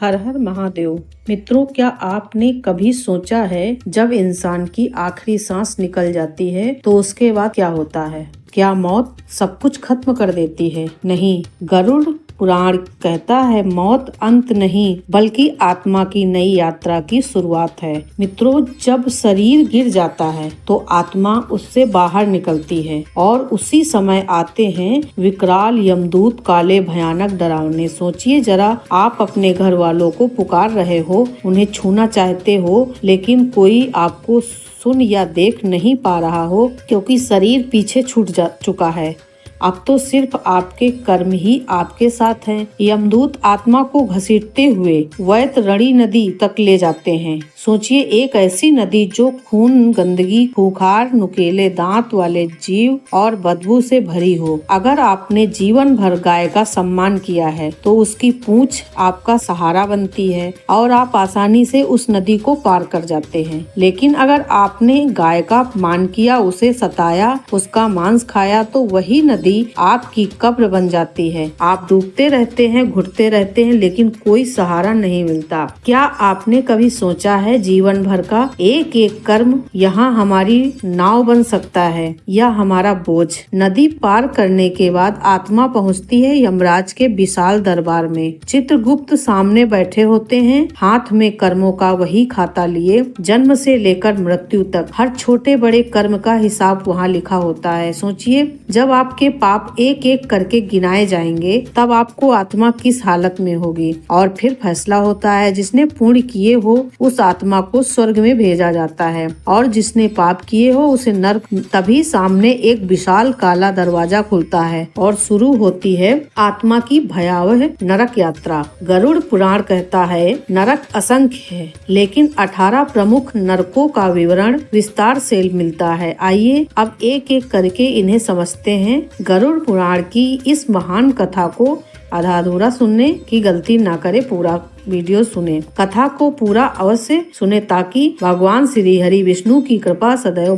हर हर महादेव। मित्रों, क्या आपने कभी सोचा है जब इंसान की आखिरी सांस निकल जाती है तो उसके बाद क्या होता है? क्या मौत सब कुछ खत्म कर देती है? नहीं, गरुड़ पुराण कहता है मौत अंत नहीं बल्कि आत्मा की नई यात्रा की शुरुआत है। मित्रों, जब शरीर गिर जाता है तो आत्मा उससे बाहर निकलती है और उसी समय आते हैं विकराल यमदूत, काले, भयानक, डरावने। सोचिए जरा, आप अपने घर वालों को पुकार रहे हो, उन्हें छूना चाहते हो, लेकिन कोई आपको सुन या देख नहीं पा रहा हो क्योंकि शरीर पीछे छूट चुका है। अब तो सिर्फ आपके कर्म ही आपके साथ हैं। यमदूत आत्मा को घसीटते हुए वैतरणी नदी तक ले जाते हैं। सोचिए, एक ऐसी नदी जो खून, गंदगी, खूंखार, नुकीले दांत वाले जीव और बदबू से भरी हो। अगर आपने जीवन भर गाय का सम्मान किया है तो उसकी पूंछ आपका सहारा बनती है और आप आसानी से उस नदी को पार कर जाते हैं। लेकिन अगर आपने गाय का अपमान किया, उसे सताया, उसका मांस खाया तो वही नदी आपकी कब्र बन जाती है। आप डूबते रहते हैं, घुटते रहते हैं, लेकिन कोई सहारा नहीं मिलता। क्या आपने कभी सोचा है जीवन भर का एक एक कर्म यहाँ हमारी नाव बन सकता है या हमारा बोझ? नदी पार करने के बाद आत्मा पहुँचती है यमराज के विशाल दरबार में। चित्रगुप्त सामने बैठे होते हैं, हाथ में कर्मों का वही खाता लिए। जन्म से लेकर मृत्यु तक हर छोटे बड़े कर्म का हिसाब वहाँ लिखा होता है। सोचिए, जब आपके पाप एक एक करके गिनाए जाएंगे तब आपको आत्मा किस हालत में होगी। और फिर फैसला होता है, जिसने पुण्य किए हो उस आत्मा को स्वर्ग में भेजा जाता है और जिसने पाप किए हो उसे नरक। तभी सामने एक विशाल काला दरवाजा खुलता है और शुरू होती है आत्मा की भयावह नरक यात्रा। गरुड़ पुराण कहता है नरक असंख्य है, लेकिन 18 प्रमुख नरकों का विवरण विस्तार से मिलता है। आइए अब एक एक करके इन्हें समझते हैं। गरुड़ पुराण की इस महान कथा को आधा अधूरा सुनने की गलती ना करे, पूरा वीडियो सुने। कथा को पूरा अवश्य सुने ताकि भगवान श्री हरि विष्णु की कृपा सदैव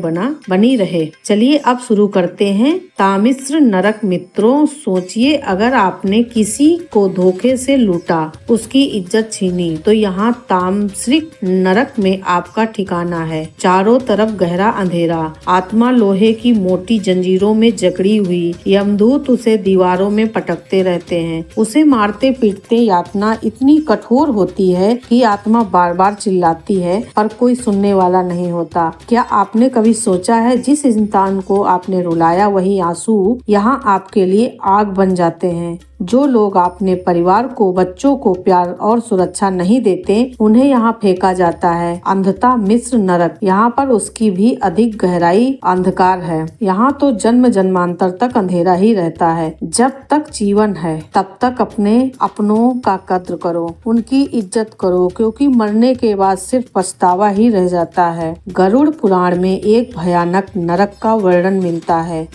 बनी रहे। चलिए अब शुरू करते हैं। तामिश्र नरक। मित्रों, सोचिए, अगर आपने किसी को धोखे से लूटा, उसकी इज्जत छीनी, तो यहाँ तामसिक नरक में आपका ठिकाना है। चारों तरफ गहरा अंधेरा, आत्मा लोहे की मोटी जंजीरों में जकड़ी हुई। यमदूत उसे दीवारों में पटकते रहते हैं, उसे मारते पीटते। यातना इतनी कठोर होती है कि आत्मा बार बार चिल्लाती है पर कोई सुनने वाला नहीं होता। क्या आपने कभी सोचा है जिस इंसान को आपने रुलाया वही आंसू यहाँ आपके लिए आग बन जाते हैं? जो लोग अपने परिवार को, बच्चों को प्यार और सुरक्षा नहीं देते, उन्हें यहाँ फेंका जाता है। अंधता मिश्र नरक। यहाँ पर उसकी भी अधिक गहराई अंधकार है। यहाँ तो जन्म जन्मांतर तक अंधेरा ही रहता है। जब तक जीवन है तब तक अपने अपनों का कद्र करो, उनकी इज्जत करो, क्योंकि मरने के बाद सिर्फ पछतावा ही रह जाता है। गरुड़ पुराण में एक भयानक नरक का वर्णन मिलता है।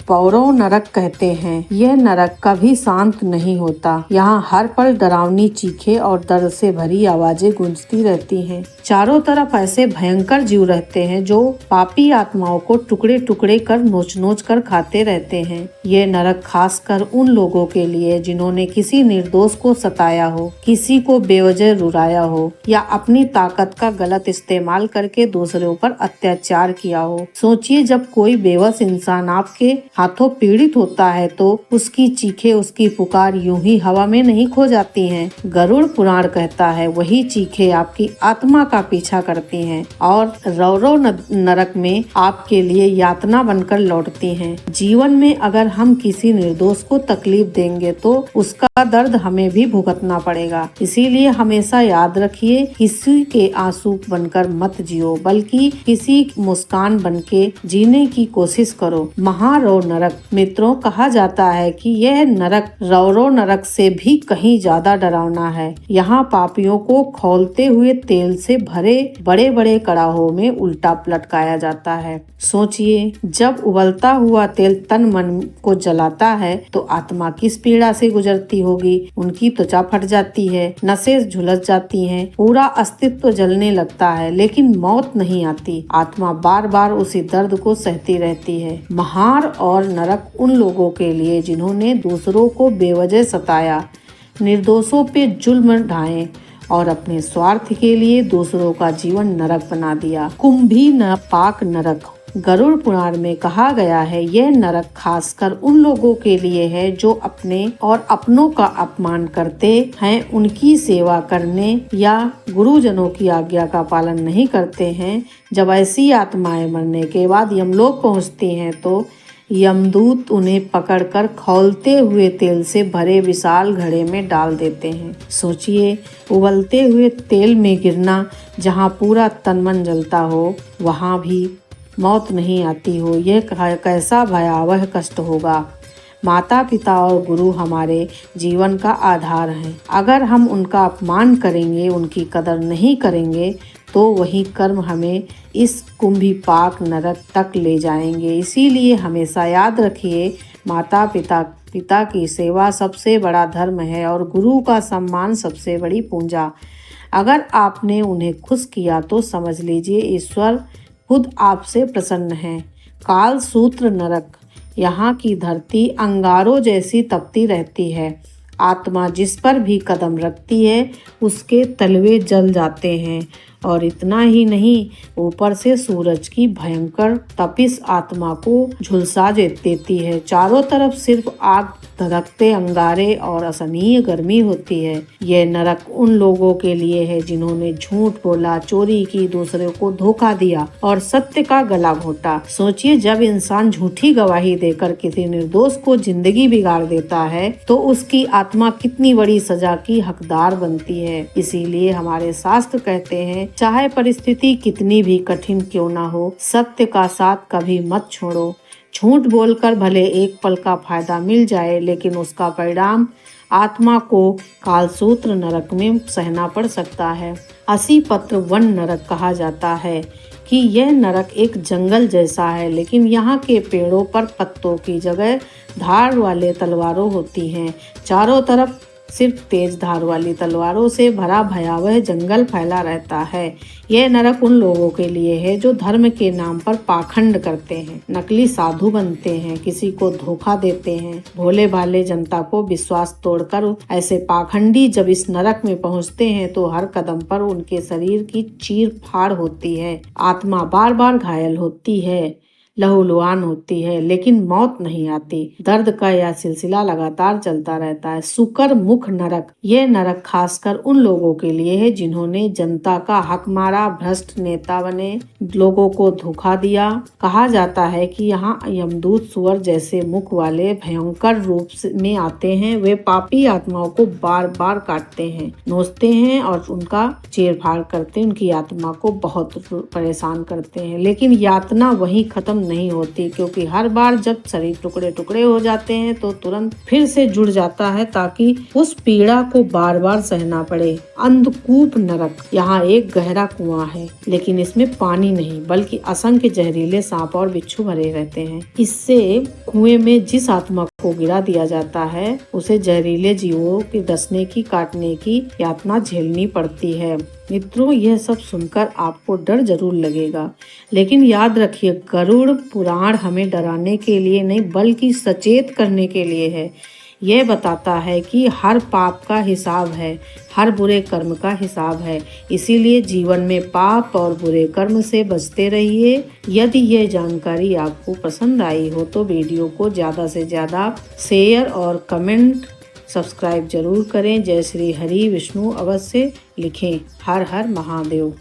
पौरव नरक कहते हैं यह नरक कभी शांत नहीं होता। यहाँ हर पल डरावनी चीखें और दर्द से भरी आवाजें गूंजती रहती हैं। चारों तरफ ऐसे भयंकर जीव रहते हैं जो पापी आत्माओं को टुकड़े टुकड़े कर नोच नोच कर खाते रहते हैं। ये नरक खासकर उन लोगों के लिए जिन्होंने किसी निर्दोष को सताया हो, किसी को बेवजह रुलाया हो या अपनी ताकत का गलत इस्तेमाल करके दूसरों पर अत्याचार किया हो। सोचिए, जब कोई बेबस इंसान आपके हाथों पीड़ित होता है तो उसकी चीखें, उसकी पुकार यूं ही हवा में नहीं खो जाती हैं। गरुड़ पुराण कहता है वही चीखें आपकी आत्मा का पीछा करती हैं और रौरव नरक में आपके लिए यातना बनकर लौटती हैं। जीवन में अगर हम किसी निर्दोष को तकलीफ देंगे तो उसका दर्द हमें भी भुगतना पड़ेगा। इसीलिए हमेशा याद रखिए, किसी के आंसू बनकर मत जियो, बल्कि किसी मुस्कान बनके जीने की कोशिश करो। महारौर नरक। मित्रों, कहा जाता है कि यह नरक रौरव नरक से भी कहीं ज्यादा डरावना है। यहाँ पापियों को खौलते हुए तेल से भरे बड़े बड़े कड़ाहों में उल्टा लटकाया जाता है। सोचिए, जब उबलता हुआ तेल तन मन को जलाता है तो आत्मा किस पीड़ा से गुजरती होगी। उनकी त्वचा फट जाती है, नसें झुलस जाती हैं, पूरा अस्तित्व जलने लगता है, लेकिन मौत नहीं आती। आत्मा बार बार उसी दर्द को सहती रहती है। महार और नरक उन लोगों के लिए जिन्होंने दूसरों को बेवजह सताया, निर्दोषों पे जुल्म ढाए और अपने स्वार्थ के लिए दूसरों का जीवन नरक बना दिया। कुंभी न पाक नरक। गरुड़ पुराण में कहा गया है, यह नरक खासकर उन लोगों के लिए है जो अपने और अपनों का अपमान करते हैं, उनकी सेवा करने या गुरुजनों की आज्ञा का पालन नहीं करते हैं। जब ऐसी आत्माएं मरने के बाद यमलोक पहुंचती हैं तो यमदूत उन्हें पकड़कर खौलते हुए तेल से भरे विशाल घड़े में डाल देते हैं। सोचिए, उबलते हुए तेल में गिरना, जहाँ पूरा तन मन जलता हो, वहाँ भी मौत नहीं आती हो, यह कैसा भयावह कष्ट होगा। माता पिता और गुरु हमारे जीवन का आधार हैं। अगर हम उनका अपमान करेंगे, उनकी कदर नहीं करेंगे, तो वही कर्म हमें इस कुंभी पाक नरक तक ले जाएंगे। इसीलिए हमेशा याद रखिए, माता पिता की सेवा सबसे बड़ा धर्म है और गुरु का सम्मान सबसे बड़ी पूंजा। अगर आपने उन्हें खुश किया तो समझ लीजिए ईश्वर खुद आपसे प्रसन्न है। काल सूत्र नरक। यहाँ की धरती अंगारों जैसी तपती रहती है। आत्मा जिस पर भी कदम रखती है उसके तलवे जल जाते हैं। और इतना ही नहीं, ऊपर से सूरज की भयंकर तपिश आत्मा को झुलसा देती है। चारों तरफ सिर्फ आग, धधकते अंगारे और असहनीय गर्मी होती है। यह नरक उन लोगों के लिए है जिन्होंने झूठ बोला, चोरी की, दूसरे को धोखा दिया और सत्य का गला घोटा। सोचिए, जब इंसान झूठी गवाही देकर किसी निर्दोष को जिंदगी बिगाड़ देता है तो उसकी आत्मा कितनी बड़ी सजा की हकदार बनती है। इसीलिए हमारे शास्त्र कहते हैं, चाहे परिस्थिति कितनी भी कठिन क्यों ना हो, सत्य का साथ कभी मत छोड़ो। झूठ बोलकर भले एक पल का फायदा मिल जाए, लेकिन उसका परिणाम आत्मा को कालसूत्र नरक में सहना पड़ सकता है। 80 पत्र वन नरक कहा जाता है कि यह नरक एक जंगल जैसा है, लेकिन यहाँ के पेड़ों पर पत्तों की जगह धार वाले तलवारों होती हैं। चारों तरफ सिर्फ तेज धार वाली तलवारों से भरा भयावह जंगल फैला रहता है। यह नरक उन लोगों के लिए है जो धर्म के नाम पर पाखंड करते हैं, नकली साधु बनते हैं, किसी को धोखा देते हैं। भोले भाले जनता को विश्वास तोड़कर ऐसे पाखंडी जब इस नरक में पहुंचते हैं तो हर कदम पर उनके शरीर की चीर फाड़ होती है। आत्मा बार बार घायल होती है, लहूलुहान होती है, लेकिन मौत नहीं आती। दर्द का यह सिलसिला लगातार चलता रहता है। सुकर मुख नरक। यह नरक खासकर उन लोगों के लिए है जिन्होंने जनता का हक मारा, भ्रष्ट नेता बने, लोगों को धोखा दिया। कहा जाता है कि यहाँ यमदूत सुअर जैसे मुख वाले भयंकर रूप में आते हैं। वे पापी आत्माओं को बार बार काटते हैं, नोचते हैं और उनका चीरफाड़ करते हैं, उनकी आत्मा को बहुत परेशान करते हैं। लेकिन यातना वहीं खत्म नहीं होती, क्योंकि हर बार जब शरीर टुकड़े टुकड़े हो जाते हैं तो तुरंत फिर से जुड़ जाता है ताकि उस पीड़ा को बार बार सहना पड़े। अंधकूप नरक। यहाँ एक गहरा कुआं है, लेकिन इसमें पानी नहीं बल्कि असंख्य जहरीले सांप और बिच्छू भरे रहते हैं। इससे कुएं में जिस आत्मा को गिरा दिया जाता है उसे जहरीले जीवों के डसने की, काटने की यातना झेलनी पड़ती है। मित्रों, यह सब सुनकर आपको डर जरूर लगेगा, लेकिन याद रखिए, गरुड़ पुराण हमें डराने के लिए नहीं बल्कि सचेत करने के लिए है। यह बताता है कि हर पाप का हिसाब है, हर बुरे कर्म का हिसाब है। इसीलिए जीवन में पाप और बुरे कर्म से बचते रहिए। यदि यह जानकारी आपको पसंद आई हो तो वीडियो को ज़्यादा से ज़्यादा शेयर और कमेंट, सब्सक्राइब जरूर करें। जय श्री हरि विष्णु अवश्य लिखें। हर हर महादेव।